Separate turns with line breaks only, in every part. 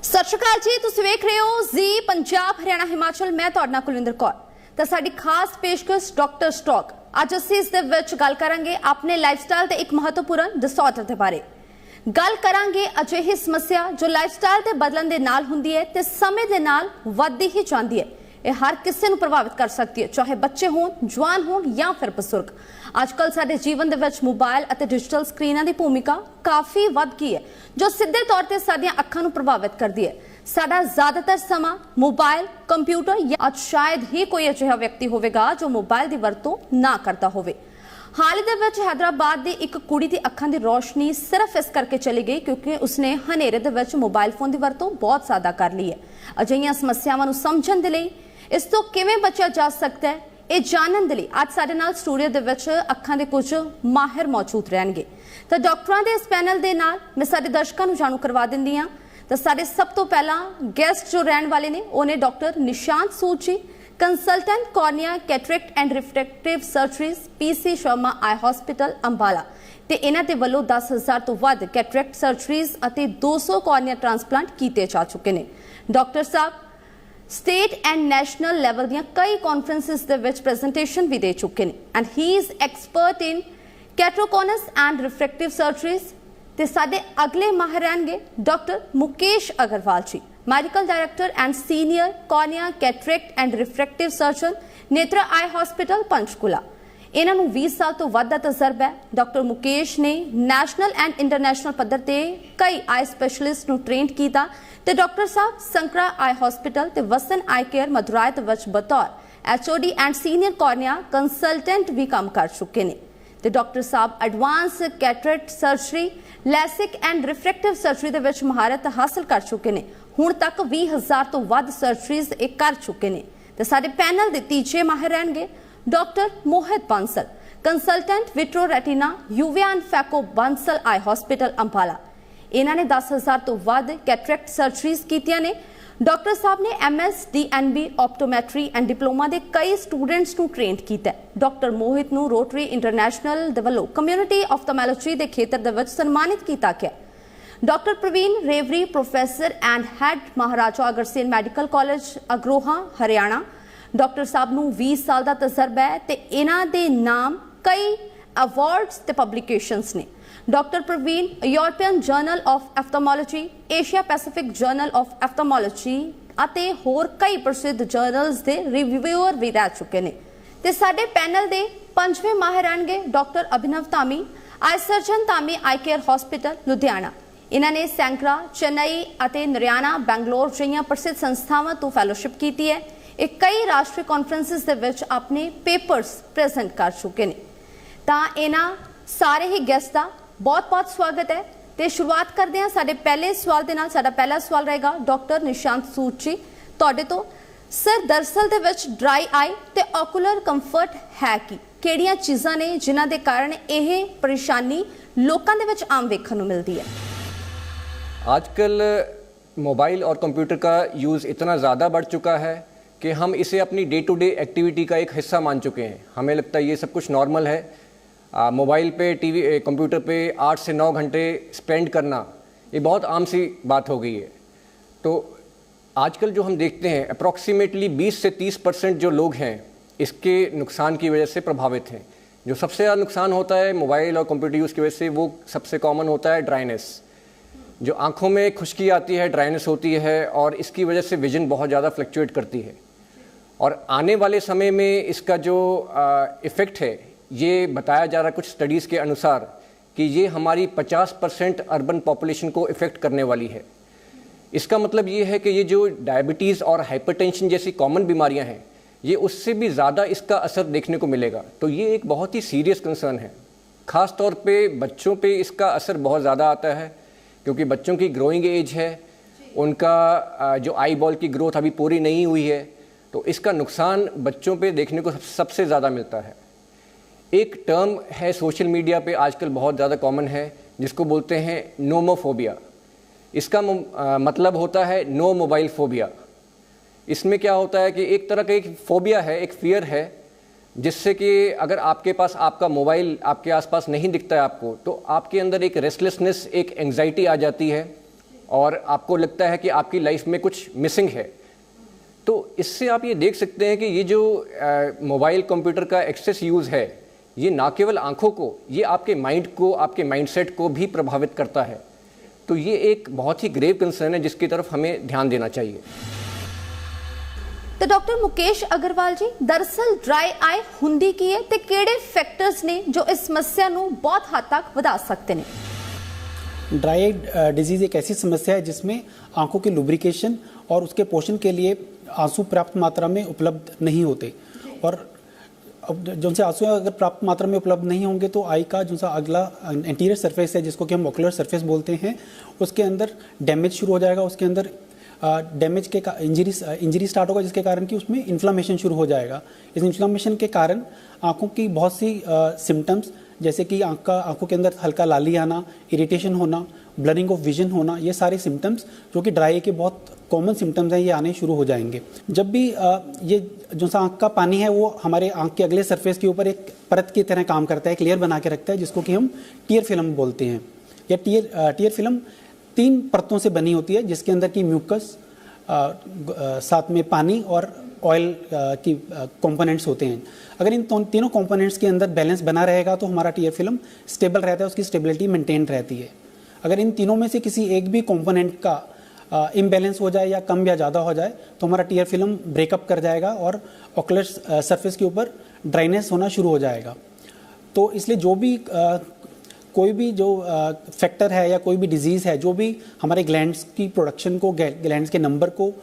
सत श्री अकाल जी, तुसीं वेख रहे हो जी पंजाब हरियाणा हिमाचल। मैं तुहाडे नाल कुलविंदर कौर ते साडी खास पेशकश डॉक्टर स्टॉक। अज असीं इस दे विच गल करांगे अपने लाइफस्टाइल दे एक महत्वपूर्ण डिसऑर्डर दे बारे। गल करांगे अजिही समस्या जो लाइफस्टाइल दे बदलण दे नाल हुंदी है ते समय दे नाल वधदी ही जांदी है। यह हर किसी नूं प्रभावित कर सकती है, चाहे बच्चे होण, जवान होण या फिर बजुर्ग। अजकल साडे जीवन दे विच मोबाइल अते डिजिटल स्क्रीनां दी भूमिका काफ़ी वध गई है, जो सीधे तौर ते साडीआं अखां नूं प्रभावित करदी है। साडा ज़्यादातर समा मोबाइल, कंप्यूटर या अज शायद ही कोई अजिहा व्यक्ति होवेगा जो मोबाइल दी वरतों ना करता होवे। हाल दे विच हैदराबाद दी एक कुड़ी दी अखां दी रोशनी सिर्फ इस करके चली गई क्योंकि उसने हनेरे दे विच मोबाइल फोन दी वरतों बहुत ज़्यादा कर ली है। अजिहियां समस्यावां नूं समझण दे लई इस तो किवें बचा जा सकता है, ये जानने के लिए अज साडे नाल स्टूडियो दे विच अखां दे कुछ माहिर मौजूद रहणगे। तो डॉक्टरां दे इस पैनल दे नाल मैं साडे दर्शकां नूं जाणू करवा दिंदी हां। तो साडे सब तो पहला गेस्ट जो रहण वाले ने ओह ने doctor Nishant Sood ji, consultant cornea cataract and refractive surgeries, PC Sharma eye hospital Ambala. ते इन्हां दे वल्लों 10,000 तो वध कैटरेक्ट सर्जरीज अते 200 कॉर्निया ट्रांसप्लांट कीते जा चुके ने। डॉक्टर साहब स्टेट एंड नैशनल लैवल दियां कई कॉन्फ्रेंसिस दे विच प्रेजेंटेशन भी दे चुके ने एंड ही is expert in keratoconus and refractive surgeries. ते साडे अगले माहिर रहणगे doctor Mukesh Agarwal ji, medical director and senior cornea cataract and refractive surgeon, Netra eye hospital Panchkula. इन्हां नूं 20 साल तो वध दा तजर्बा है। डॉक्टर मुकेश ने नैशनल एंड इंटरनेशनल पद्धर ते कई आई स्पैशलिस्ट नूं ट्रेंड कीता ते डॉक्टर साहब संकरा आई हॉस्पिटल ते वसन आई केयर मदुराई दे विच बतौर HOD and senior cornea consultant भी काम कर चुके ने। ते डॉक्टर साहब advance cataract surgery, LASIK and refractive surgery दे विच महारत हासिल कर चुके ने। हुण तक 20,000 तो वध सर्जरीज एक कर चुके ने। ते साडे पैनल दे तीजे माहिर रहणगे doctor Mohit Bansal, consultant vitreo retina, uvea and phaco Bansal eye hospital Ambala. इन्हां ने 10,000 तो वध कैटरेक्ट सर्जरीज कीतियां ने। डॉक्टर साहब ने MS DNB ऑप्टोमैट्री एंड डिप्लोमा दे कई स्टूडेंट्स नूं ट्रेंड कीता है। डॉक्टर मोहित नूं रोटरी इंटरनेशनल दे वल्लों कम्यूनिटी ऑप्टोमैलोजी दे खेतर दे विच सन्मानित कीता गया। Doctor Praveen Rewari, professor and head Maharaja Agrasen medical college Agroha Haryana. Doctor साहब नूं 20 साल का तजर्बा है ते इन्हां दे नाम कई अवार्ड्स ते पब्लिकेशंस ने। Doctor Praveen European journal of ophthalmology, Asia Pacific journal of ophthalmology अते होर कई प्रसिद्ध जर्नल्स दे रिव्यूअर भी रह चुके ने। ते साडे पैनल दे पंजवें माहिर रहणगे डॉक्टर अभिनव धामी, आई सर्जन धामी आई केयर हॉस्पिटल लुधियाना। इन्हां ने सैंकड़ा, चेन्नई अते नरियाना, बैंगलोर जिहियां प्रसिद्ध संस्थावां तो फैलोशिप कीती है। एक कई राष्ट्रीय कॉन्फ्रेंसिस दे विच अपने पेपर्स प्रेजेंट कर चुके ने। तां इन्हां सारे ही गेस्ट दा बहुत बहुत स्वागत है। तो शुरुआत करते हैं साडे पहले सवाल दे नाल। साडा पहला सवाल रहेगा डॉक्टर निशांत सूद जी तुहाडे तो। सर दरअसल दे विच ड्राई आई ते ऑकुलर कंफर्ट है कि किहड़ियां चीज़ां ने जिन्हां दे कारण यह परेशानी लोकां दे विच आम वेखण नूं मिलदी है?
आजकल मोबाइल और कंप्यूटर का यूज़ इतना ज़्यादा बढ़ चुका है कि हम इसे अपनी डे टू डे एक्टिविटी का एक हिस्सा मान चुके हैं। हमें लगता है ये सब कुछ नॉर्मल है। मोबाइल पे, टीवी, कंप्यूटर पे 8 से 9 घंटे स्पेंड करना ये बहुत आम सी बात हो गई है। तो आजकल जो हम देखते हैं अप्रॉक्सीमेटली 20 से 30% जो लोग हैं इसके नुकसान की वजह से प्रभावित हैं। जो सबसे ज़्यादा नुकसान होता है मोबाइल और कंप्यूटर यूज़ की वजह से वो सबसे कॉमन होता है ड्राइनेस। जो आँखों में खुश्की आती है, ड्राइनेस होती है और इसकी वजह से विजन बहुत ज़्यादा फ्लक्चुएट करती है। और आने वाले समय में इसका जो इफ़ेक्ट है ये बताया जा रहा है कुछ स्टडीज़ के अनुसार कि ये हमारी 50% अर्बन पॉपुलेशन को इफ़ेक्ट करने वाली है। इसका मतलब ये है कि ये जो डायबिटीज़ और हाइपरटेंशन जैसी कॉमन बीमारियां हैं ये उससे भी ज़्यादा इसका असर देखने को मिलेगा। तो ये एक बहुत ही सीरियस कंसर्न है। ख़ास तौर पे बच्चों पे इसका असर बहुत ज़्यादा आता है क्योंकि बच्चों की ग्रोइंग एज है, उनका जो आई बॉल की ग्रोथ अभी पूरी नहीं हुई है, तो इसका नुकसान बच्चों पे देखने को सबसे ज़्यादा मिलता है। एक टर्म है सोशल मीडिया पे आजकल बहुत ज़्यादा कॉमन है जिसको बोलते हैं नोमोफोबिया। इसका मतलब होता है नो मोबाइल फोबिया। इसमें क्या होता है कि एक तरह का एक फोबिया है, एक फियर है जिससे कि अगर आपके पास आपका मोबाइल आपके आसपास नहीं दिखता है आपको, तो आपके अंदर एक रेस्टलेसनेस, एक एंग्जाइटी आ जाती है और आपको लगता है कि आपकी लाइफ में कुछ मिसिंग है, तो इससे आप ये देख सकते हैं कि ये जो मोबाइल कंप्यूटर का एक्सेस यूज़ है, ये ना केवल आंखों को, ये आपके माइंड को, आपके माइंडसेट को भी प्रभावित करता है। तो ये एक बहुत ही ग्रेव कंसर्न है जिसकी तरफ हमें ध्यान देना चाहिए।
तो डॉक्टर मुकेश अग्रवाल जी, दरअसल ड्राई आई हुंदी की है ते केड़े फैक्टर्स ने जो इस समस्या ਨੂੰ बहुत हद तक ਵਧਾ सकते हैं?
ड्राई आई डिजीज़ एक ऐसी समस्या है जिसमें आंखों के लुब्रिकेशन और उसके पोषण के लिए आंसू पर्याप्त मात्रा में उपलब्ध नहीं होते, और अब जो से आंसू अगर पर्याप्त मात्रा में उपलब्ध नहीं होंगे तो आई का जो सा अगला एंटीरियर सरफेस है जिसको कि हम ऑक्यूलर सरफेस बोलते हैं, उसके अंदर डैमेज शुरू हो जाएगा। उसके अंदर डैमेज के इंजरी स्टार्ट होगा, जिसके कारण कि उसमें इन्फ्लामेशन शुरू हो जाएगा। इस इन्फ्लामेशन के कारण आंखों की बहुत सी सिम्टम्स, जैसे कि आंखों के अंदर हल्का लाली आना, इरिटेशन होना, ब्लरिंग ऑफ विजन होना, ये सारे सिम्टम्स जो कि ड्राई आई के बहुत कॉमन सिम्टम्स हैं, ये आने शुरू हो जाएंगे। जब भी ये जो सा आंख का पानी है वो हमारे आंख के अगले सरफेस के ऊपर एक परत की तरह काम करता है, एक लेयर बना के रखता है, जिसको कि हम टीयर फिल्म बोलते हैं। या टीयर फिल्म 3 परतों से बनी होती है, जिसके अंदर की म्यूकस, साथ में पानी और ऑयल की कंपोनेंट्स होते हैं। अगर इन तीनों कंपोनेंट्स के अंदर बैलेंस बना रहेगा तो हमारा टीयर फिल्म स्टेबल रहता है, उसकी स्टेबिलिटी मेंटेन रहती है। अगर इन तीनों में से किसी एक भी कंपोनेंट का इम्बैलेंस हो जाए या कम या ज़्यादा हो जाए तो हमारा टीयर फिल्म ब्रेकअप कर जाएगा और ऑक्यूलर सरफेस के ऊपर ड्राइनेस होना शुरू हो जाएगा। तो इसलिए जो भी कोई भी जो फैक्टर है या कोई भी डिजीज़ है जो भी हमारे ग्लैंड्स की प्रोडक्शन को, ग्लैंड्स के नंबर को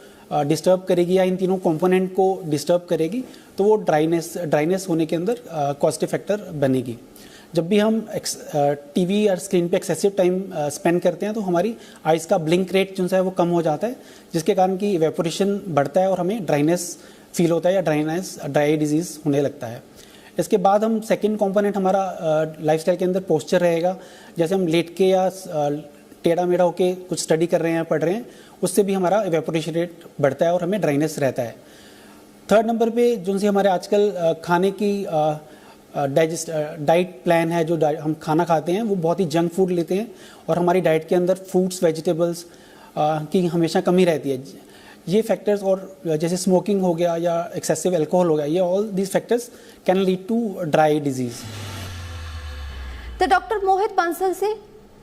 डिस्टर्ब करेगी या इन तीनों कंपोनेंट को डिस्टर्ब करेगी, तो वो ड्राइनेस होने के अंदर कॉजेटिव फैक्टर बनेगी। जब भी हम टीवी और स्क्रीन पे एक्सेसिव टाइम स्पेंड करते हैं तो हमारी आइज़ का ब्लिंक रेट जो है वो कम हो जाता है, जिसके कारण कि इवेपोरेशन बढ़ता है और हमें ड्राइनेस फील होता है या ड्राई डिजीज़ होने लगता है। इसके बाद हम सेकंड कंपोनेंट हमारा लाइफस्टाइल के अंदर पोस्चर रहेगा। जैसे हम लेट के या टेढ़ा मेढ़ा होके कुछ स्टडी कर रहे हैं, पढ़ रहे हैं, उससे भी हमारा इवेपोरेशन रेट बढ़ता है और हमें ड्राइनेस रहता है। थर्ड नंबर पे जो से हमारे आजकल खाने की डाइट प्लान है, जो हम खाना खाते हैं वो बहुत ही जंक फूड लेते हैं और हमारी डाइट के अंदर फ्रूट्स, वेजिटेबल्स की हमेशा कमी रहती है। ये फैक्टर्स, और जैसे स्मोकिंग हो गया या एक्सेसिव अल्कोहल हो गया, ये all these factors can lead to dry disease.
तो डॉक्टर मोहित बंसल से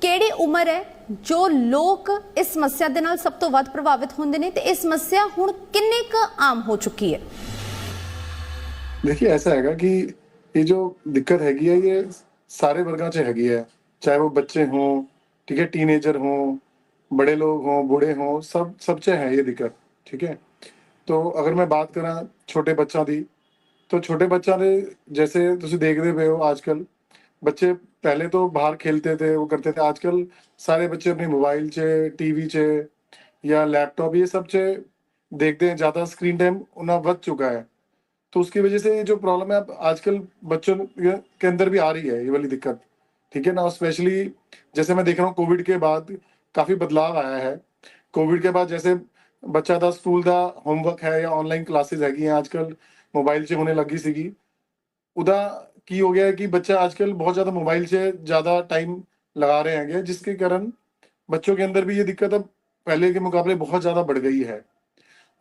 ਕਿਹੜੀ ਉਮਰ ਹੈ ਜੋ ਲੋਕ ਇਸ ਸਮੱਸਿਆ ਦੇ ਨਾਲ ਸਭ ਤੋਂ ਵੱਧ ਪ੍ਰਭਾਵਿਤ ਹੁੰਦੇ ਨੇ ਤੇ ਇਹ ਸਮੱਸਿਆ ਹੁਣ ਕਿੰਨੇ ਕ आम हो चुकी है?
देखिए, ऐसा हैगा कि ये जो दिक्कत हैगी है ये सारे वर्गां 'ਚ हैगी है, चाहे वो बच्चे हों, ठीक है, टीनेजर हों, बड़े लोग हों, बूढ़े हों, सब 'ਚ है ये दिक्कत, ठीक है। तो अगर मैं बात करा छोटे बच्चों की, तो छोटे बच्चों ने जैसे तुसीं देखदे पए हो आजकल बच्चे पहले तो बाहर खेलते थे, वो करते थे, आजकल सारे बच्चे अपने मोबाइल 'ਚ, टीवी 'ਚ या लैपटॉप ये सब 'ਚ देखते हैं, ज़्यादा स्क्रीन टाइम उन्हें बढ़ चुका है। तो उसकी वजह से ये जो प्रॉब्लम है अब आजकल बच्चों के अंदर भी आ रही है ये वाली दिक्कत, ठीक है ना। स्पेशली जैसे मैं देख रहा हूँ कोविड के बाद काफ़ी बदलाव आया है। कोविड के बाद जैसे बच्चा का स्कूल का होमवर्क है या ऑनलाइन क्लासेज हैगी हैं आजकल मोबाइल 'ਚ होने लगी सीगी, उदा की हो गया है कि बच्चा आजकल बहुत ज़्यादा मोबाइल से ज़्यादा टाइम लगा रहे हैं, जिसके कारण बच्चों के अंदर भी ये दिक्कत अब पहले के मुकाबले बहुत ज़्यादा बढ़ गई है।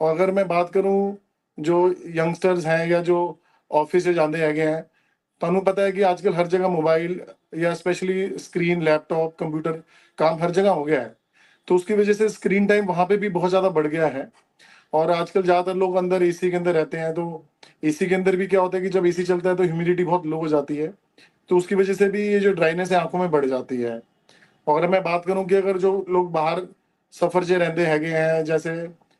और अगर मैं बात करूँ जो यंगस्टर्स हैं या जो ऑफिस से जाते हैं, तुहानू पता है कि आजकल हर जगह मोबाइल या स्पेशली स्क्रीन, लैपटॉप, कंप्यूटर काम हर जगह हो गया है। तो उसकी वजह से स्क्रीन टाइम वहाँ पे भी बहुत ज़्यादा बढ़ गया है। और आजकल ज़्यादातर लोग अंदर एसी के अंदर रहते हैं, तो एसी के अंदर भी क्या होता है कि जब एसी चलता है तो ह्यूमिडिटी बहुत लो हो जाती है, तो उसकी वजह से भी ये जो ड्राइनेस है आंखों में बढ़ जाती है। और अगर मैं बात करूं कि अगर जो लोग बाहर सफर से रहते हैं, जैसे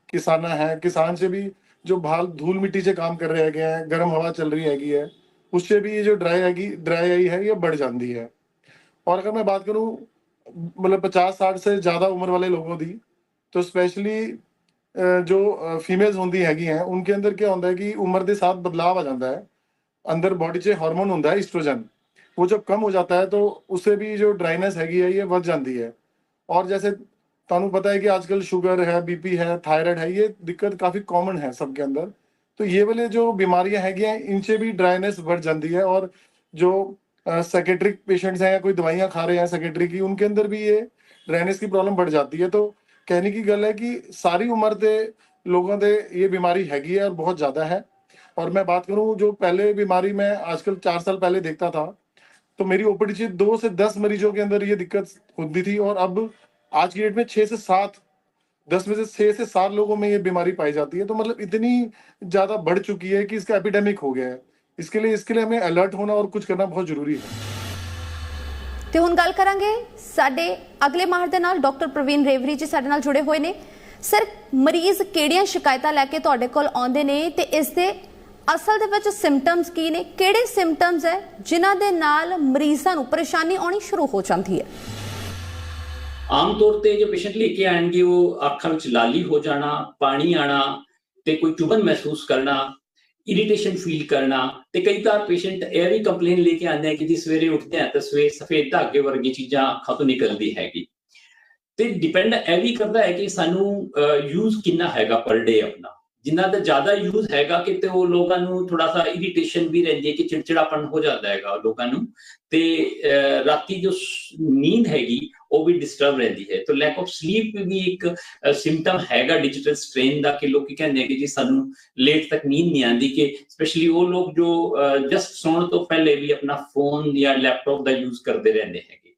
किसान हैं, किसान से भी जो बाहर धूल मिट्टी से काम कर रहे हैं, गर्म हवा चल रही है, उससे भी ये जो ड्राई आई है ये बढ़ जाती है। और अगर मैं बात करूं मतलब 50-60 से ज़्यादा उम्र वाले लोगों की, तो स्पेशली जो फीमेल्स होंदी हैगी हैं उनके अंदर क्या होता है कि उम्र के साथ बदलाव आ जाता है, अंदर बॉडी 'ਚ हार्मोन होता है ईस्ट्रोजन, वो जब कम हो जाता है तो उससे भी जो ड्राइनेस हैगी है ये बढ़ जाती है। और जैसे तुहानू पता है कि आजकल शुगर है, बीपी है, थायराइड है, ये दिक्कत काफ़ी कॉमन है सबके अंदर। तो ये वाले जो बीमारियां हैगी हैं इनसे भी ड्राइनेस बढ़ जाती है। और जो साइकेट्रिक पेशेंट्स हैं या कोई दवाइयाँ खा रहे हैं साइकेट्रिक की, उनके अंदर भी ये ड्राइनेस की प्रॉब्लम बढ़ जाती है। तो कहने की गल है कि सारी उम्र के लोगों दे ये बीमारी हैगी है और बहुत ज़्यादा है। और मैं बात करूं जो पहले बीमारी मैं आजकल 4 साल पहले देखता था, तो मेरी ओपीडी से 2 से 10 मरीजों के अंदर ये दिक्कत होती थी, और अब आज की डेट में 6 से 7, 10 में से 6 से 7 लोगों में ये बीमारी पाई जाती है। तो मतलब इतनी ज़्यादा बढ़ चुकी है कि इसका एपिडेमिक हो गया है। इसके लिए हमें अलर्ट होना और कुछ करना बहुत ज़रूरी है।
ਤੇ ਹੁਣ ਗੱਲ ਕਰਾਂਗੇ ਸਾਡੇ ਅਗਲੇ ਮਾਹਰ ਦੇ ਨਾਲ। ਡਾਕਟਰ ਪ੍ਰਵੀਨ ਰੇਵਰੀ ਜੀ ਸਾਡੇ ਨਾਲ ਜੁੜੇ ਹੋਏ ਨੇ। ਸਰ, ਮਰੀਜ਼ ਕਿਹੜੀਆਂ ਸ਼ਿਕਾਇਤਾਂ ਲੈ ਕੇ ਤੁਹਾਡੇ ਕੋਲ ਆਉਂਦੇ ਨੇ ਤੇ ਇਸ ਦੇ ਅਸਲ ਦੇ ਵਿੱਚ ਸਿੰਪਟਮਸ ਕੀ ਨੇ? ਕਿਹੜੇ ਸਿੰਪਟਮਸ ਹੈ ਜਿਨ੍ਹਾਂ ਦੇ ਨਾਲ ਮਰੀਜ਼ਾਂ ਨੂੰ ਪਰੇਸ਼ਾਨੀ ਆਉਣੀ ਸ਼ੁਰੂ ਹੋ ਜਾਂਦੀ ਹੈ?
ਆਮ ਤੌਰ ਤੇ ਜੋ ਪੇਸ਼ੈਂਟ ਲੈ ਕੇ ਆਣਗੇ ਉਹ ਅੱਖਾਂ ਵਿੱਚ ਲਾਲੀ ਹੋ ਜਾਣਾ, ਪਾਣੀ ਆਣਾ ਤੇ ਕੋਈ ਚੁਭਨ ਮਹਿਸੂਸ ਕਰਨਾ, ਇਰੀਟੇਸ਼ਨ ਫੀਲ ਕਰਨਾ। ਤੇ ਕਈ ਵਾਰ ਪੇਸ਼ੈਂਟ ਇਹ ਵੀ ਕੰਪਲੇਨ ਲੈ ਕੇ ਆਉਂਦੇ ਆ ਕਿ ਜੀ ਸਵੇਰੇ ਉੱਠਦੇ ਆ ਤਾਂ ਸਫੇਦ ਧਾਗੇ ਵਰਗੀ ਚੀਜ਼ਾਂ ਅੱਖਾਂ ਤੋਂ ਨਿਕਲਦੀ ਹੈਗੀ। ਤੇ ਡਿਪੈਂਡ ਇਹ ਵੀ ਕਰਦਾ ਹੈ ਕਿ ਸਾਨੂੰ ਯੂਜ਼ ਕਿੰਨਾ ਹੈਗਾ ਪਰ ਡੇ ਆਪਣਾ। ਜਿਨ੍ਹਾਂ ਦਾ ਜ਼ਿਆਦਾ ਯੂਜ਼ ਹੈਗਾ ਕਿ ਤੇ ਉਹ ਲੋਕਾਂ ਨੂੰ ਥੋੜਾ ਸਾ ਇਰੀਟੇਸ਼ਨ ਵੀ ਰਹਿੰਦੀ ਹੈ ਕਿ ਚਿੜਚਿੜਾਪਨ ਹੋ ਜਾਂਦਾ ਹੈਗਾ ਲੋਕਾਂ ਨੂੰ। ਤੇ ਰਾਤੀ ਜੋ ਨੀਂਦ ਹੈਗੀ ਉਹ ਵੀ ਡਿਸਟਰਬ ਰਹਿੰਦੀ ਹੈ। ਤਾਂ ਲੈਕ ਆਫ ਸਲੀਪ ਵੀ ਇੱਕ ਸਿੰਪਟਮ ਹੈਗਾ ਡਿਜੀਟਲ ਸਟ੍ਰੇਨ ਦਾ, ਕਿ ਲੋਕੀ ਕਹਿੰਦੇ ਕਿ ਜੀ ਸਾਨੂੰ ਲੇਟ ਤੱਕ ਨੀਂਦ ਨਹੀਂ ਆਉਂਦੀ। ਕਿ ਸਪੈਸ਼ਲੀ ਉਹ ਲੋਕ ਜੋ ਜਸਟ ਸੌਣ ਤੋਂ ਪਹਿਲੇ ਵੀ ਆਪਣਾ ਫੋਨ ਜਾਂ ਲੈਪਟਾਪ ਦਾ ਯੂਜ਼ ਕਰਦੇ ਰਹਿੰਦੇ ਹੈਗੇ।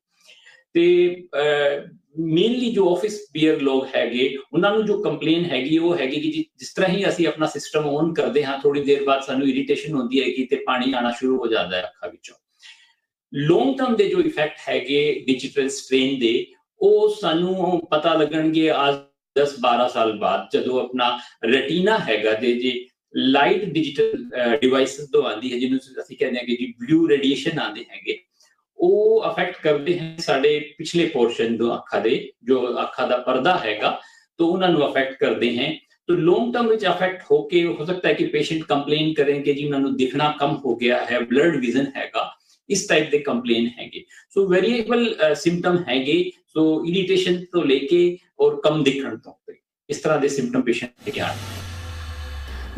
ਤੇ ਮੇਨਲੀ ਜੋ ਆਫਿਸ ਬੀਅਰ ਲੋਕ ਹੈਗੇ ਉਹਨਾਂ ਨੂੰ ਜੋ ਕੰਪਲੇਨ ਹੈਗੀ ਉਹ ਹੈਗੀ ਕਿ ਜੀ ਜਿਸ ਤਰ੍ਹਾਂ ਹੀ ਅਸੀਂ ਆਪਣਾ ਸਿਸਟਮ ਔਨ ਕਰਦੇ ਹਾਂ ਥੋੜੀ ਦੇਰ ਬਾਅਦ ਸਾਨੂੰ ਇਰੀਟੇਸ਼ਨ ਹੁੰਦੀ ਹੈ ਕਿ ਤੇ ਪਾਣੀ ਆਉਣਾ ਸ਼ੁਰੂ ਹੋ ਜਾਂਦਾ ਹੈ ਅੱਖਾਂ ਵਿੱਚੋਂ। ਲੌਂਗ ਟਰਮ ਦੇ ਜੋ ਇਫੈਕਟ ਹੈਗੇ ਡਿਜੀਟਲ ਸਟ੍ਰੇਨ ਦੇ ਉਹ ਸਾਨੂੰ ਪਤਾ ਲੱਗਣਗੇ ਅੱਜ 10-12 ਸਾਲ ਬਾਅਦ, ਜਦੋਂ ਆਪਣਾ ਰੈਟੀਨਾ ਹੈਗਾ ਤੇ ਜੇ ਲਾਈਟ ਡਿਜੀਟਲ ਡਿਵਾਈਸਿਸ ਤੋਂ ਆਉਂਦੀ ਹੈ ਜਿਹਨੂੰ ਅਸੀਂ ਕਹਿੰਦੇ ਹਾਂ ਕਿ ਜੀ ਬਲੂ ਰੇਡੀਏਸ਼ਨ ਆਉਂਦੇ ਹੈਗੇ, ਉਹ ਅਫੈਕਟ ਕਰਦੇ ਹੈ ਸਾਡੇ ਪਿਛਲੇ ਪੋਰਸ਼ਨ ਤੋਂ ਅੱਖਾਂ ਦੇ ਜੋ ਅੱਖਾਂ ਦਾ ਪਰਦਾ ਹੈਗਾ, तो ਉਹਨਾਂ ਨੂੰ ਅਫੈਕਟ ਕਰਦੇ हैं। तो लॉन्ग टर्म ਵਿੱਚ ਅਫੈਕਟ ਹੋ ਕੇ ਹੋ ਸਕਦਾ ਹੈ ਕਿ ਪੇਸ਼ੈਂਟ ਕੰਪਲੇਨ ਕਰੇ ਕਿ ਜੀ ਉਹਨਾਂ ਨੂੰ ਦਿਖਣਾ ਕਮ ਹੋ ਗਿਆ ਹੈ, ਬਲਰਡ ਵਿਜ਼ਨ ਹੈਗਾ, ਇਸ ਟਾਈਪ ਦੇ ਕੰਪਲੇਨ ਹੈਗੇ। ਸੋ ਵੇਰੀਏਬਲ ਸਿੰਪਟਮ ਹੈਗੇ, ਸੋ ਇਰੀਟੇਸ਼ਨ ਤੋਂ ਲੈ ਕੇ ਔਰ ਕਮ ਦਿਖਣ ਤੱਕ ਇਸ ਤਰ੍ਹਾਂ ਦੇ ਸਿੰਪਟਮ ਪੇਸ਼ੈਂਟ ਦੇ ਆਣ।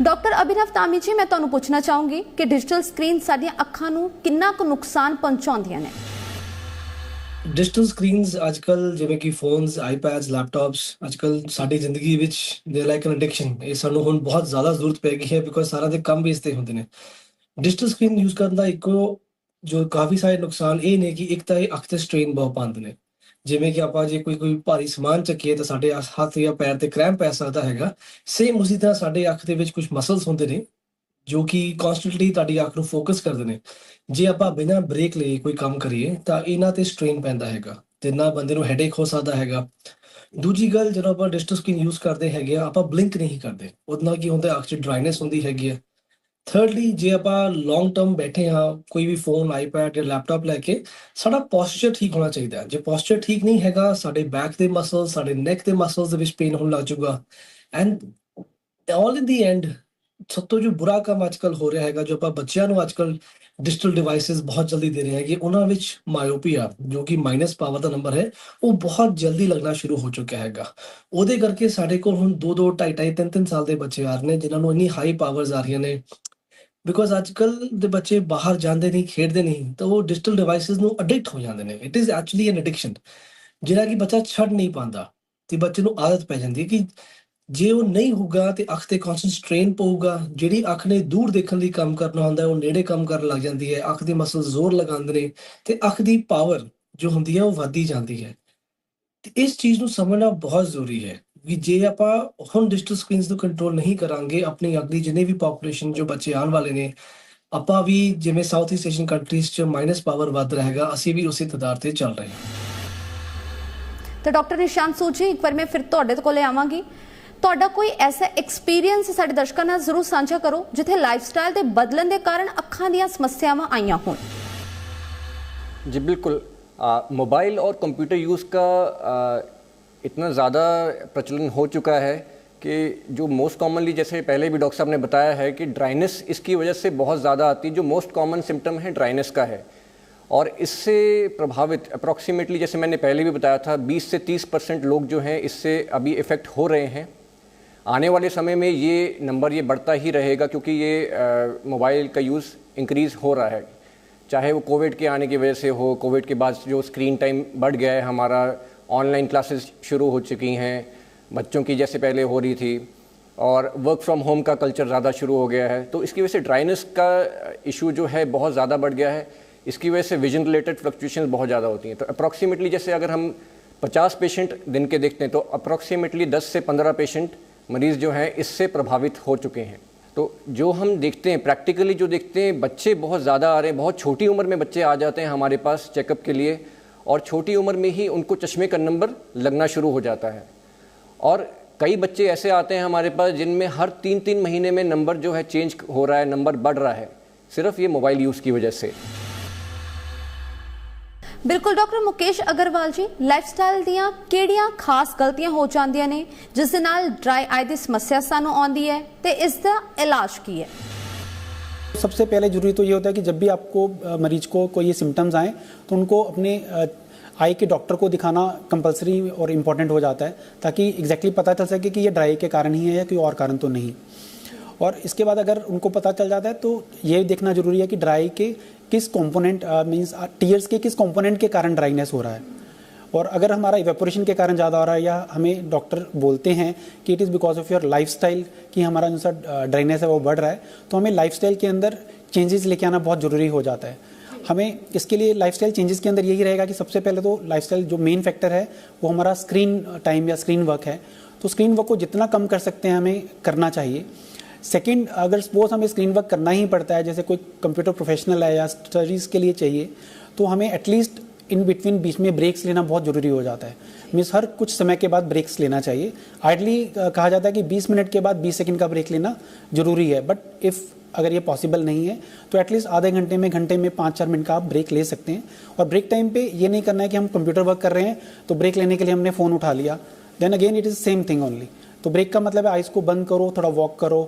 ਡਾਕਟਰ ਅਭਿਨਵ ਤਾਮੀ ਜੀ, ਮੈਂ ਤੁਹਾਨੂੰ ਪੁੱਛਣਾ ਚਾਹੂੰਗੀ ਕਿ ਡਿਜੀਟਲ ਸਕਰੀਨ ਸਾਡੀਆਂ ਅੱਖਾਂ ਨੂੰ ਕਿੰਨਾ ਕੁ ਨੁਕਸਾਨ ਪਹੁੰਚਾਉਂਦੀਆਂ ਨੇ?
ਡਿਜੀਟਲ ਸਕਰੀਨਸ ਅੱਜਕੱਲ ਜਿਵੇਂ ਕਿ ਫੋਨਸ, ਆਈਪੈਡਸ, ਲੈਪਟਾਪਸ ਅੱਜਕੱਲ ਸਾਡੀ ਜ਼ਿੰਦਗੀ ਵਿੱਚ ਦੇ ਲਾਈਕ ਐਨ ਐਡਿਕਸ਼ਨ। ਇਹ ਸਾਨੂੰ ਹੁਣ ਬਹੁਤ ਜ਼ਿਆਦਾ ਜ਼ਰੂਰਤ ਪੈ ਗਈ ਹੈ ਬਿਕੋਜ਼ ਸਾਰਾ ਦੇ ਕੰਮ ਵੀ ਇਸ 'ਤੇ ਹੁੰਦੇ ਨੇ। ਡਿਜੀਟਲ ਸਕਰੀਨ ਯੂਜ਼ ਕਰਨ ਦਾ ਇੱਕੋ ਜੋ ਕਾਫੀ ਸਾਰੇ ਨੁਕਸਾਨ ਇਹ ਨੇ ਕਿ ਇੱਕ ਤਾਂ ਇਹ ਅੱਖ 'ਤੇ ਸਟ੍ਰੇਨ ਬਹੁਤ ਪਾਉਂਦੇ ਨੇ। ਜਿਵੇਂ ਕਿ ਆਪਾਂ ਜੇ ਕੋਈ ਭਾਰੀ ਸਮਾਨ ਚੱਕੀਏ ਤਾਂ ਸਾਡੇ ਹੱਥ ਜਾਂ ਪੈਰ 'ਤੇ ਕ੍ਰੈਂਪ ਪੈ ਸਕਦਾ ਹੈਗਾ। ਸੇਮ ਉਸੀ ਤਰ੍ਹਾਂ ਸਾਡੇ ਅੱਖ ਦੇ ਵਿੱਚ ਕੁਝ ਮਸਲਸ ਹੁੰਦੇ ਨੇ ਜੋ ਕਿ ਕਨਸਟੈਂਟਲੀ ਤੁਹਾਡੀ ਅੱਖ ਨੂੰ ਫੋਕਸ ਕਰਦੇ ਨੇ। ਜੇ ਆਪਾਂ ਬਿਨਾਂ ਬ੍ਰੇਕ ਲਏ ਕੋਈ ਕੰਮ ਕਰੀਏ ਤਾਂ ਇਹਨਾਂ 'ਤੇ ਸਟ੍ਰੇਨ ਪੈਂਦਾ ਹੈਗਾ ਤੇ ਨਾ ਬੰਦੇ ਨੂੰ ਹੈਡੇਕ ਹੋ ਸਕਦਾ ਹੈਗਾ। ਦੂਜੀ ਗੱਲ, ਜਦੋਂ ਆਪਾਂ ਡਿਜੀਟਲ ਸਕਰੀਨ ਯੂਜ਼ ਕਰਦੇ ਹੈਗੇ ਆ ਆਪਾਂ ਬਲਿੰਕ ਨਹੀਂ ਕਰਦੇ, ਉਹਦੇ ਨਾਲ ਕੀ ਹੁੰਦਾ ਅੱਖ 'ਚ ਡਰਾਈਨੈਸ ਹੁੰਦੀ ਹੈਗੀ ਆ। ਥਰਡਲੀ, ਜੇ ਆਪਾਂ ਲੌਂਗ ਟਰਮ ਬੈਠੇ ਹਾਂ ਕੋਈ ਵੀ ਫੋਨ, ਆਈਪੈਡ ਜਾਂ ਲੈਪਟਾਪ ਲੈ ਕੇ, ਸਾਡਾ ਪੋਸਚਰ ਠੀਕ ਹੋਣਾ ਚਾਹੀਦਾ ਹੈ। ਜੇ ਪੋਸਚਰ ਠੀਕ ਨਹੀਂ ਹੈਗਾ ਸਾਡੇ ਬੈਕ ਦੇ ਮਸਲ, ਸਾਡੇ ਨੈਕ ਦੇ ਮਸਲਸ ਦੇ ਵਿੱਚ ਪੇਨ ਹੋਣ ਲੱਗ ਜਾਊਗਾ। And all in the and ਸਭ ਤੋਂ ਜੋ ਬੁਰਾ ਕੰਮ ਅੱਜ ਕੱਲ੍ਹ ਹੋ ਰਿਹਾ ਹੈਗਾ, ਜੋ ਆਪਾਂ ਬੱਚਿਆਂ ਨੂੰ ਅੱਜ ਕੱਲ੍ਹ ਡਿਜੀਟਲ ਡਿਵਾਈਸਿਸ ਬਹੁਤ ਜਲਦੀ ਦੇ ਰਹੇ ਹੈਗੇ, ਉਹਨਾਂ ਵਿੱਚ ਮਾਇਓਪੀਆ ਜੋ ਕਿ ਮਾਈਨਸ ਪਾਵਰ ਦਾ ਨੰਬਰ ਹੈ ਉਹ ਬਹੁਤ ਜਲਦੀ ਲੱਗਣਾ ਸ਼ੁਰੂ ਹੋ ਚੁੱਕਿਆ ਹੈਗਾ। ਉਹਦੇ ਕਰਕੇ ਸਾਡੇ ਕੋਲ ਹੁਣ 2-2, 2.5-2.5, 3-3 ਸਾਲ ਦੇ ਬੱਚੇ ਆ ਰਹੇ ਨੇ ਜਿਨ੍ਹਾਂ ਨੂੰ ਇੰਨੀ ਹਾਈ ਪਾਵਰਸ ਆ ਰਹੀਆਂ ਨੇ ਬਿਕੋਜ਼ ਅੱਜ ਕੱਲ੍ਹ ਦੇ ਬੱਚੇ ਬਾਹਰ ਜਾਂਦੇ ਨਹੀਂ, ਖੇਡਦੇ ਨਹੀਂ, ਤਾਂ ਉਹ ਡਿਜੀਟਲ ਡਿਵਾਈਸਿਸ ਨੂੰ ਅਡਿਕਟ ਹੋ ਜਾਂਦੇ ਨੇ। It is actually an addiction ਜਿਹੜਾ ਕਿ ਬੱਚਾ ਛੱਡ ਨਹੀਂ ਪਾਉਂਦਾ ਤੇ ਬੱਚੇ ਨੂੰ ਆਦਤ ਪੈ ਜਾਂਦੀ ਹੈ ਕਿ ਜੇ ਉਹ ਨਹੀਂ ਹੋਊਗਾ ਤੇ ਅੱਖ ਤੇ ਕੌਨਸਟੈਂਟ ਸਟ੍ਰੇਨ ਪਊਗਾ। ਜਿਹੜੀ ਅੱਖ ਨੇ ਦੂਰ ਦੇਖਣ ਲਈ ਕੰਮ ਕਰਨਾ ਹੁੰਦਾ ਉਹ ਨੇੜੇ ਕੰਮ ਕਰਨ ਲੱਗ ਜਾਂਦੀ ਹੈ। ਅੱਖ ਦੇ ਮਸਲ ਜ਼ੋਰ ਲਗਾਉਂਦੇ ਨੇ ਤੇ ਅੱਖ ਦੀ ਪਾਵਰ ਜੋ ਹੁੰਦੀ ਹੈ ਉਹ ਵੱਧਦੀ ਜਾਂਦੀ ਹੈ। ਤੇ ਇਸ ਚੀਜ਼ ਨੂੰ ਸਮਝਣਾ ਬਹੁਤ ਜ਼ਰੂਰੀ ਹੈ ਕਿ ਜੇ ਆਪਾਂ ਹੁਣ ਡਿਜੀਟਲ ਸਕਰੀਨਸ ਨੂੰ ਕੰਟਰੋਲ ਨਹੀਂ ਕਰਾਂਗੇ, ਆਪਣੀ ਅਗਲੀ ਜਿੰਨੇ ਵੀ ਪਾਪੂਲੇਸ਼ਨ ਜੋ ਬੱਚੇ ਆਉਣ ਵਾਲੇ ਨੇ, ਆਪਾਂ ਵੀ ਜਿਵੇਂ ਸਾਊਥ ਈਸਟ ਏਸ਼ੀਅਨ ਕੰਟਰੀਜ਼ 'ਚ ਮਾਈਨਸ ਪਾਵਰ ਵੱਧ ਰਿਹਾ ਹੈਗਾ, ਅਸੀਂ ਵੀ ਉਸੇ ਤਦਾਰ ਤੇ ਚੱਲ ਰਹੇ ਹਾਂ।
ਤਾਂ ਡਾਕਟਰ ਨਿਸ਼ਾਂਤ ਸੂਦ ਜੀ, ਇੱਕ ਵਾਰ ਮੈਂ ਫਿਰ ਤੁਹਾਡੇ ਕੋਲੇ ਆਵਾਂਗੀ। ਤੁਹਾਡਾ ਕੋਈ ਐਸਾ ਐਕਸਪੀਰੀਅੰਸ ਸਾਡੇ ਦਰਸ਼ਕਾਂ ਨਾਲ ਜ਼ਰੂਰ ਸਾਂਝਾ ਕਰੋ ਜਿੱਥੇ ਲਾਈਫਸਟਾइल ਦੇ ਬਦਲਣ ਦੇ ਕਾਰਨ ਅੱਖਾਂ ਦੀਆਂ ਸਮੱਸਿਆਵਾਂ ਆਈਆਂ ਹੋਣ।
जी बिल्कुल। मोबाइल और कंप्यूटर यूज़ का इतना ज़्यादा प्रचलन हो चुका है कि जो मोस्ट कॉमनली, जैसे पहले भी डॉक्टर साहब ने बताया है कि ड्राइनेस इसकी वजह से बहुत ज़्यादा आती है। जो मोस्ट कॉमन सिम्टम है ड्राइनेस का है और इससे प्रभावित अप्रॉक्सीमेटली, जैसे मैंने पहले भी बताया था, 20 से 30% लोग जो हैं इससे अभी इफ़ेक्ट हो रहे हैं। आने वाले समय में ये नंबर ये बढ़ता ही रहेगा क्योंकि ये मोबाइल का यूज़ इंक्रीज़ हो रहा है। चाहे वो कोविड के आने की वजह से हो, कोविड के बाद जो स्क्रीन टाइम बढ़ गया है हमारा, ऑनलाइन क्लासेस शुरू हो चुकी हैं, बच्चों की जैसे पहले हो रही थी, और वर्क फ्रॉम होम का कल्चर ज़्यादा शुरू हो गया है, तो इसकी वजह से ड्राइनेस का इशू जो है बहुत ज़्यादा बढ़ गया है। इसकी वजह से विजन रिलेटेड फ्लक्चुएशन बहुत ज़्यादा होती हैं। तो अप्रॉक्सीमेटली जैसे अगर हम 50 पेशेंट दिन के देखते हैं तो अप्रॉक्सीमेटली 10 से 15 पेशेंट मरीज़ जो हैं इससे प्रभावित हो चुके हैं। तो जो हम देखते हैं प्रैक्टिकली, जो देखते हैं बच्चे बहुत ज़्यादा आ रहे हैं, बहुत छोटी उम्र में बच्चे आ जाते हैं हमारे पास चेकअप के लिए, और छोटी उम्र में ही उनको चश्मे का नंबर लगना शुरू हो जाता है। और कई बच्चे ऐसे आते हैं हमारे पास जिनमें हर 3-3 महीने में नंबर जो है चेंज हो रहा है, नंबर बढ़ रहा है, सिर्फ ये मोबाइल यूज़ की वजह से।
बिल्कुल डॉक्टर मुकेश अग्रवाल जी, लाइफस्टाइल ਦੀਆਂ ਕਿਹੜੀਆਂ ਖਾਸ ਗਲਤੀਆਂ ਹੋ ਜਾਂਦੀਆਂ ਨੇ ਜਿਸ ਦੇ ਨਾਲ ਡਰਾਈ ਆਈ ਦੀ ਸਮੱਸਿਆ ਸਾਨੂੰ ਆਉਂਦੀ ਹੈ ਤੇ ਇਸ ਦਾ ਇਲਾਜ ਕੀ ਹੈ?
सबसे पहले जरूरी तो ये होता है कि जब भी आपको मरीज को कोई ये सिम्टम्स आए तो उनको अपने आई के डॉक्टर को दिखाना कंपलसरी और इम्पॉर्टेंट हो जाता है, ताकि एग्जैक्टली पता चल सके कि ये ड्राई के कारण ही है या कोई और कारण तो नहीं। और इसके बाद अगर उनको पता चल जाता है तो ये देखना जरूरी है कि ड्राई के किस कंपोनेंट मींस टीयर्स के किस कंपोनेंट के कारण ड्राइनेस हो रहा है। और अगर हमारा इवेपोरेशन के कारण ज़्यादा हो रहा है या हमें डॉक्टर बोलते हैं कि it is because of your lifestyle कि हमारा जो सा ड्राइनेस है वो बढ़ रहा है, तो हमें लाइफस्टाइल के अंदर चेंजेस लेके आना बहुत ज़रूरी हो जाता है। हमें इसके लिए लाइफस्टाइल चेंजेस के अंदर यही रहेगा कि सबसे पहले तो लाइफस्टाइल जो मेन फैक्टर है वो हमारा स्क्रीन टाइम या स्क्रीन वर्क है, तो स्क्रीन वर्क को जितना कम कर सकते हैं हमें करना चाहिए। सेकंड, अगर सपोज हमें स्क्रीन वर्क करना ही पड़ता है, जैसे कोई कंप्यूटर प्रोफेशनल है या स्टडीज़ के लिए चाहिए, तो हमें एटलीस्ट इन बिटवीन बीच में ब्रेक्स लेना बहुत ज़रूरी हो जाता है। मीन्स हर कुछ समय के बाद ब्रेक्स लेना चाहिए। आइडली कहा जाता है कि 20 मिनट के बाद 20 सेकंड का ब्रेक लेना ज़रूरी है, बट इफ़ अगर ये पॉसिबल नहीं है तो एटलीस्ट आधे घंटे में 5-4 मिनट का आप ब्रेक ले सकते हैं। और ब्रेक टाइम पे ये नहीं करना है कि हम कंप्यूटर वर्क कर रहे हैं तो ब्रेक लेने के लिए हमने फ़ोन उठा लिया, then again it is same thing only. तो ब्रेक का मतलब है आइज़ को बंद करो, थोड़ा वॉक करो,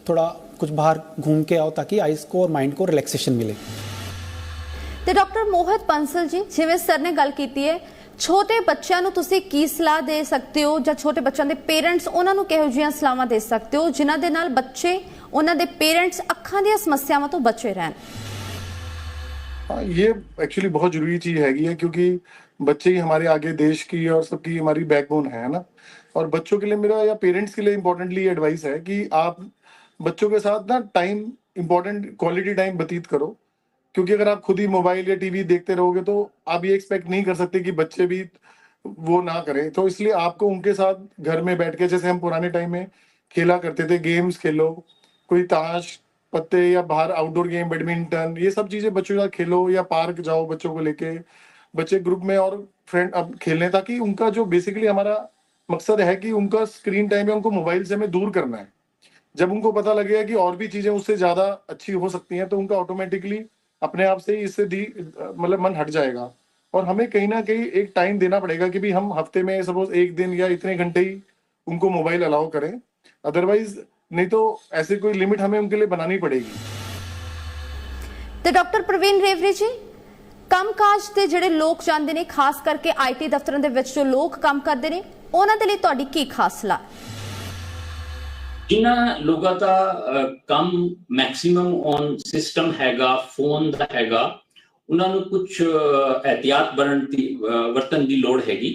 थोड़ा कुछ बाहर घूम के आओ, ताकि आइज़ को और माइंड को रिलैक्सेशन मिले।
ਤੇ ਡਾਕਟਰ ਮੋਹਿਤ ਬੰਸਲ ਜੀ, ਜਿਵੇਂ ਸਰ ਨੇ ਗੱਲ ਕੀਤੀ ਹੈ, ਛੋਟੇ ਬੱਚਿਆਂ ਨੂੰ ਤੁਸੀਂ ਕੀ ਸਲਾਹ ਦੇ ਸਕਦੇ ਹੋ ਜਾਂ ਛੋਟੇ ਬੱਚਿਆਂ ਦੇ ਪੇਰੈਂਟਸ ਉਹਨਾਂ ਨੂੰ ਕਿਹੋ ਜਿਹੀਆਂ ਸਲਾਹਾਂ ਦੇ ਸਕਦੇ ਹੋ ਜਿਨ੍ਹਾਂ ਦੇ ਨਾਲ ਬੱਚੇ, ਉਹਨਾਂ ਦੇ ਪੇਰੈਂਟਸ ਅੱਖਾਂ ਦੀਆਂ ਸਮੱਸਿਆਵਾਂ ਤੋਂ ਬਚੇ ਰਹਿਣ?
ये एक्चुअली बहुत जरूरी चीज हैगी है, क्योंकि बच्चे ही हमारे आगे देश की और सबकी हमारी बैकबोन है ना। और बच्चों के लिए मेरा या पेरेंट्स के लिए इम्पोर्टेंटली एडवाइस है कि आप बच्चों के साथ ना टाइम, इम्पोर्टेंट क्वालिटी टाइम व्यतीत करो। क्योंकि अगर आप खुद ही मोबाइल या टीवी देखते रहोगे तो आप ये एक्सपेक्ट नहीं कर सकते कि बच्चे भी वो ना करें। तो इसलिए आपको उनके साथ घर में बैठ के, जैसे हम पुराने टाइम में खेला करते थे, गेम्स खेलो, कोई ताश पत्ते या बाहर आउटडोर गेम, बैडमिंटन, ये सब चीजें बच्चों के साथ खेलो, या पार्क जाओ बच्चों को लेके, बच्चे ग्रुप में और फ्रेंड अब खेलने, ताकि उनका जो बेसिकली हमारा मकसद है कि उनका स्क्रीन टाइम है उनको मोबाइल से हमें दूर करना है। जब उनको पता लगेगा कि और भी चीजें उससे ज्यादा अच्छी हो सकती हैं तो उनका ऑटोमेटिकली अपने आप से ही इससे मतलब मन हट जाएगा। और हमें कहीं ना कहीं एक टाइम देना पड़ेगा कि भी हम हफ्ते में सपोज एक दिन या इतने घंटे ही उनको मोबाइल अलाउ करें, अदरवाइज नहीं तो ऐसे कोई लिमिट हमें उनके लिए बनानी पड़ेगी।
ਤੇ ਡਾਕਟਰ ਪ੍ਰਵੀਨ ਰੇਵਰੀ ਜੀ, ਕੰਮਕਾਜ ਤੇ ਜਿਹੜੇ ਲੋਕ ਜਾਂਦੇ ਨੇ, ਖਾਸ ਕਰਕੇ ਆਈਟੀ ਦਫ਼ਤਰਾਂ ਦੇ ਵਿੱਚ ਜੋ ਲੋਕ ਕੰਮ ਕਰਦੇ ਨੇ, ਉਹਨਾਂ ਦੇ ਲਈ ਤੁਹਾਡੀ ਕੀ ਖਾਸ ਸਲਾਹ?
ਜਿਨ੍ਹਾਂ ਲੋਕਾਂ ਦਾ ਕੰਮ ਮੈਕਸਿਮਮ ਔਨ ਸਿਸਟਮ ਹੈਗਾ, ਫੋਨ ਦਾ ਹੈਗਾ, ਉਹਨਾਂ ਨੂੰ ਕੁਝ एहतियात ਵਰਤਣ ਦੀ ਲੋੜ ਹੈਗੀ।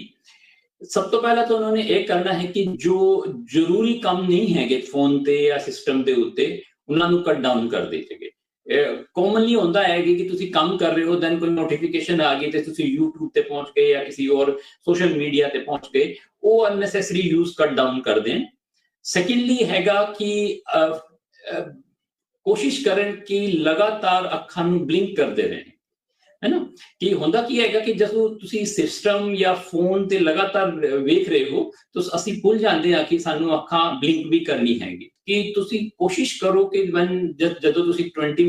ਸਭ ਤੋਂ ਪਹਿਲਾਂ ਤਾਂ ਉਹਨਾਂ ਨੇ ਇਹ ਕਰਨਾ ਹੈ ਕਿ ਜੋ ਜ਼ਰੂਰੀ ਕੰਮ ਨਹੀਂ ਹੈਗੇ ਫੋਨ ਤੇ ਜਾਂ ਸਿਸਟਮ ਦੇ ਉੱਤੇ, ਉਹਨਾਂ ਨੂੰ ਕੱਟ ਡਾਊਨ ਕਰ ਦੇਈਏ। ਕਾਮਨਲੀ ਹੁੰਦਾ ਹੈ ਕਿ ਤੁਸੀਂ ਕੰਮ ਕਰ ਰਹੇ ਹੋ, ਦੈਨ ਕੋਈ ਨੋਟੀਫਿਕੇਸ਼ਨ ਆ ਗਈ ਤੇ ਤੁਸੀਂ YouTube ਤੇ ਪਹੁੰਚ ਗਏ ਜਾਂ ਕਿਸੇ ਹੋਰ ਸੋਸ਼ਲ ਮੀਡੀਆ ਤੇ ਪਹੁੰਚ ਗਏ, ਉਹ ਅਨਨੈਸੈਸਰੀ ਯੂਜ਼ ਕੱਟ ਡਾਊਨ ਕਰ ਦੇਣ। ਸੈਕੰਡਲੀ ਹੈਗਾ ਕਿ ਕੋਸ਼ਿਸ਼ ਕਰਨ ਕਿ ਲਗਾਤਾਰ ਅੱਖਾਂ ਨੂੰ ਬਲਿੰਕ ਕਰਦੇ ਰਹਿਣ, है ना। कि ਹੁੰਦਾ ਕੀ ਹੈਗਾ ਕਿ ਜਦੋਂ ਤੁਸੀਂ ਸਿਸਟਮ ਜਾਂ ਫੋਨ ਤੇ ਲਗਾਤਾਰ ਵੇਖ ਰਹੇ ਹੋ ਤਾਂ ਅਸੀਂ ਭੁੱਲ ਜਾਂਦੇ ਆ ਕਿ ਸਾਨੂੰ ਅੱਖਾਂ ਬਲਿੰਕ ਵੀ ਕਰਨੀ ਹੈਗੀ। ਕਿ ਤੁਸੀਂ ਕੋਸ਼ਿਸ਼ ਕਰੋ ਕਿ ਜਦੋਂ ਤੁਸੀਂ 20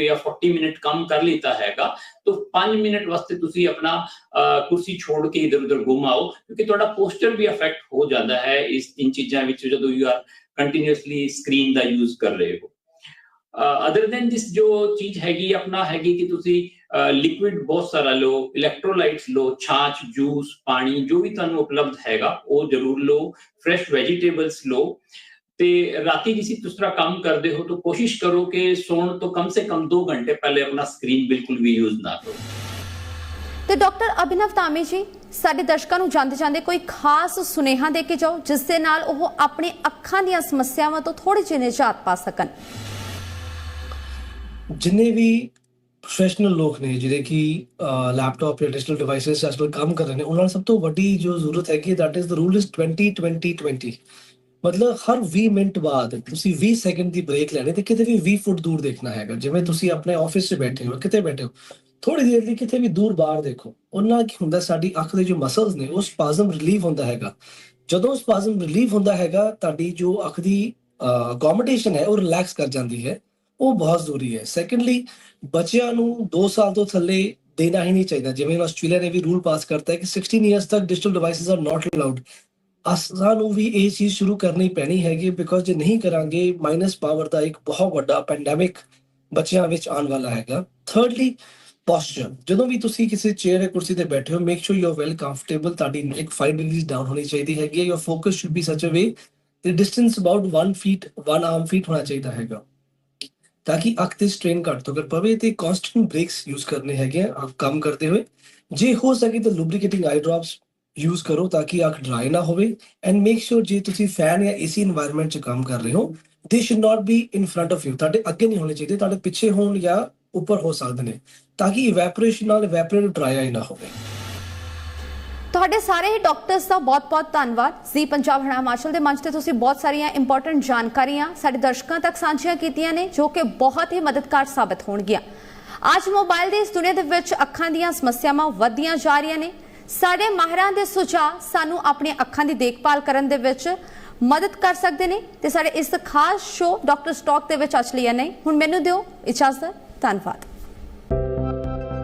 ਜਾਂ 40 ਮਿੰਟ ਕੰਮ ਕਰ ਲਿੱਤਾ ਹੈਗਾ ਤਾਂ 5 ਮਿੰਟ ਵਾਸਤੇ ਤੁਸੀਂ ਆਪਣਾ ਕੁਰਸੀ ਛੋੜ ਕੇ ਇਧਰ ਉਧਰ ਘੁਮਾਓ, ਕਿਉਂਕਿ ਤੁਹਾਡਾ ਪੋਸਚਰ ਵੀ ਅਫੈਕਟ ਹੋ ਜਾਂਦਾ ਹੈ ਇਨ ਚੀਜ਼ਾਂ ਵਿੱਚ ਜਦੋਂ you are continuously screen the use ਕਰ ਰਹੇ ਹੋ। ਅਦਰ ਦੈਨ ਦਿਸ ਜੋ ਚੀਜ਼ ਹੈਗੀ ਆਪਣਾ ਹੈਗੀ ਕਿ ਤੁਸੀਂ लिक्विड बहुत सारा लो, इलेक्ट्रोलाइट्स लो, छाछ, जूस, पानी जो भी तुहानू उपलब्ध हैगा वो जरूर लो, फ्रेश वेजिटेबल्स लो। ते राती जिसी तुस तरह काम करते हो तो कोशिश करो कि सोने तो कम से कम 2 घंटे पहले अपना स्क्रीन बिल्कुल भी यूज ना करो।
ਤੇ ਡਾਕਟਰ ਅਭਿਨਵ ਧਾਮੀ ਜੀ, ਸਾਡੇ ਦਰਸ਼ਕਾਂ ਨੂੰ ਜਾਂਦੇ ਜਾਂਦੇ ਕੋਈ ਖਾਸ ਸੁਨੇਹਾ ਦੇ ਕੇ ਜਾਓ ਜਿਸ ਦੇ ਨਾਲ ਉਹ ਆਪਣੀ ਅੱਖਾਂ ਦੀਆਂ ਸਮੱਸਿਆਵਾਂ ਤੋਂ ਥੋੜੀ ਜਿਹੀ ਨਿਜਾਤ ਪਾ ਸਕਣ।
ਜਿੰਨੇ ਵੀ ਪ੍ਰੋਫੈਸ਼ਨਲ ਲੋਕ ਨੇ ਜਿਹੜੇ ਕਿ ਲੈਪਟਾਪ ਜਾਂ ਡਿਜੀਟਲ ਡਿਵਾਈਸਿਸ ਅੱਜ ਕੱਲ੍ਹ ਕੰਮ ਕਰ ਰਹੇ ਨੇ, ਉਹਨਾਂ ਨਾਲ ਸਭ ਤੋਂ ਵੱਡੀ ਜੋ ਜ਼ਰੂਰਤ ਹੈ ਕਿ that is the rule is 20-20-20। ਮਤਲਬ ਹਰ 20 ਮਿੰਟ ਬਾਅਦ ਤੁਸੀਂ 20 ਸੈਕਿੰਡ ਦੀ ਬ੍ਰੇਕ ਲੈਣੀ ਤੇ ਕਿਤੇ ਵੀ 20 ਫੁੱਟ ਦੂਰ ਦੇਖਣਾ ਹੈਗਾ। ਜਿਵੇਂ ਤੁਸੀਂ ਆਪਣੇ ਆਫਿਸ 'ਚ ਬੈਠੇ ਹੋ, ਕਿਤੇ ਬੈਠੇ ਹੋ, ਥੋੜੀ ਦੇਰ ਲਈ ਕਿਤੇ ਵੀ ਦੂਰ ਬਾਹਰ ਦੇਖੋ। ਉਹਨਾਂ ਕੀ ਹੁੰਦਾ, ਸਾਡੀ ਅੱਖ ਦੇ ਜੋ ਮਸਲਸ ਨੇ ਉਹ ਸਪਾਜ਼ਮ ਰਿਲੀਵ ਹੁੰਦਾ ਹੈਗਾ। ਜਦੋਂ ਸਪਾਜ਼ਮ ਰਿਲੀਵ ਹੁੰਦਾ ਹੈਗਾ, ਤੁਹਾਡੀ ਜੋ ਅੱਖ ਦੀ ਅਕੋਮੋਡੇਸ਼ਨ ਹੈ ਉਹ ਰਿਲੈਕਸ ਕਰ ਜਾਂਦੀ ਹੈ। ਉਹ ਬਹੁਤ ਜ਼ਰੂਰੀ ਹੈ। ਸੈਕੰਡਲੀ, ਬੱਚਿਆਂ ਨੂੰ 2 ਸਾਲ ਤੋਂ ਥੱਲੇ ਦੇਣਾ ਹੀ ਨਹੀਂ ਚਾਹੀਦਾ। ਜਿਵੇਂ ਆਸਟ੍ਰੇਲੀਆ ਨੇ ਵੀ ਰੂਲ ਪਾਸ ਕਰਤਾ ਹੈ ਕਿ 16 ਇਅਰਸ ਤੱਕ digital devices are not allowed. ਸਾਨੂੰ ਵੀ ਇਹ ਚੀਜ਼ ਸ਼ੁਰੂ ਕਰਨੀ ਪੈਣੀ ਹੈਗੀ, ਬਿਕੋਜ਼ ਜੇ ਨਹੀਂ ਕਰਾਂਗੇ ਮਾਈਨਸ ਪਾਵਰ ਦਾ ਇੱਕ ਬਹੁਤ ਵੱਡਾ ਪੈਂਡੈਮਿਕ ਬੱਚਿਆਂ ਵਿੱਚ ਆਉਣ ਵਾਲਾ ਹੈਗਾ। Thirdly, posture. ਜਦੋਂ ਵੀ ਤੁਸੀਂ ਕਿਸੇ ਚੇਅਰ ਜਾਂ ਕੁਰਸੀ ਤੇ ਬੈਠੇ ਹੋ, make sure you are well comfortable. ਤੁਹਾਡੀ ਇੱਕ 5 ਡਿਗਰੀਜ਼ ਡਾਊਨ ਹੋਣੀ ਚਾਹੀਦੀ ਹੈਗੀ ਹੈ। ਯੋਰ ਫੋਕਸ ਸ਼ੁਡ ਬੀ ਸੱਚ ਅ ਵੇ ਤੇ distance about 1 feet 1 arm feet ਹੋਣਾ ਚਾਹੀਦਾ ਹੈਗਾ, ਤਾਂ ਕਿ ਅੱਖ ਤੇ ਸਟ੍ਰੇਨ ਘੱਟ ਤੋਂ ਘੱਟ ਪਵੇ। ਤੇ ਕਨਸਟੈਂਟ ਬ੍ਰੇਕਸ ਯੂਜ਼ ਕਰਨੇ ਹੈਗੇ ਆ ਕੰਮ ਕਰਦੇ ਹੋਏ। ਜੇ ਹੋ ਸਕੇ ਤਾਂ ਲੁਬਰੀਕੇਟਿੰਗ ਆਈ ਡ੍ਰੌਪਸ ਯੂਜ਼ ਕਰੋ ਤਾਂ ਕਿ ਅੱਖ ਡਰਾਈ ਨਾ ਹੋਵੇ। ਐਂਡ ਮੇਕ ਸ਼ੋਰ ਜੇ ਤੁਸੀਂ ਫੈਨ ਜਾਂ ਏਸੀ ਇਨਵਾਇਰਨਮੈਂਟ 'ਚ ਕੰਮ ਕਰ ਰਹੇ ਹੋ, ਦੇ should not be in front of you. ਤੁਹਾਡੇ ਅੱਗੇ ਨਹੀਂ ਹੋਣੇ ਚਾਹੀਦੇ, ਤੁਹਾਡੇ ਪਿੱਛੇ ਹੋਣ ਜਾਂ ਉੱਪਰ ਹੋ ਸਕਦੇ ਨੇ, ਤਾਂ ਕਿ ਇਵੈਪੋਰੇਸ਼ਨ ਨਾਲ ਇਵੈਪੋਰੇਟ ਡਰਾਈ ਆਈ ਨਾ ਹੋਵੇ।
ਤੁਹਾਡੇ ਸਾਰੇ ਹੀ ਡਾਕਟਰਸ ਦਾ ਬਹੁਤ-ਬਹੁਤ ਧੰਨਵਾਦ। ਜ਼ੀ ਪੰਜਾਬ ਹਰਿਆਣਾ ਹਿਮਾਚਲ ਦੇ ਮੰਚ ਤੇ ਤੁਸੀਂ ਬਹੁਤ ਸਾਰੀਆਂ ਇੰਪੋਰਟੈਂਟ ਜਾਣਕਾਰੀਆਂ ਸਾਡੇ ਦਰਸ਼ਕਾਂ ਤੱਕ ਸਾਂਝੀਆਂ ਕੀਤੀਆਂ ਨੇ, ਜੋ ਕਿ ਬਹੁਤ ਹੀ ਮਦਦਗਾਰ ਸਾਬਤ ਹੋਣਗੀਆਂ। ਅੱਜ ਮੋਬਾਈਲ ਦੀ ਇਸ ਦੁਨੀਆ ਦੇ ਵਿੱਚ ਅੱਖਾਂ ਦੀਆਂ ਸਮੱਸਿਆਵਾਂ ਵੱਧਦੀਆਂ ਜਾ ਰਹੀਆਂ ਨੇ। ਸਾਡੇ ਮਾਹਿਰਾਂ ਦੇ ਸੁਝਾਅ ਸਾਨੂੰ ਆਪਣੀਆਂ ਅੱਖਾਂ ਦੀ ਦੇਖਭਾਲ ਕਰਨ ਦੇ ਵਿੱਚ ਮਦਦ ਕਰ ਸਕਦੇ ਨੇ। ਤੇ ਸਾਡੇ ਇਸ ਖਾਸ ਸ਼ੋਅ ਡਾਕਟਰ ਸਟਾਕ ਦੇ ਵਿੱਚ ਅੱਜ ਲਈ ਨਹੀਂ। ਹੁਣ ਮੈਨੂੰ ਦਿਓ ਇਜਾਜ਼ਤ। ਧੰਨਵਾਦ।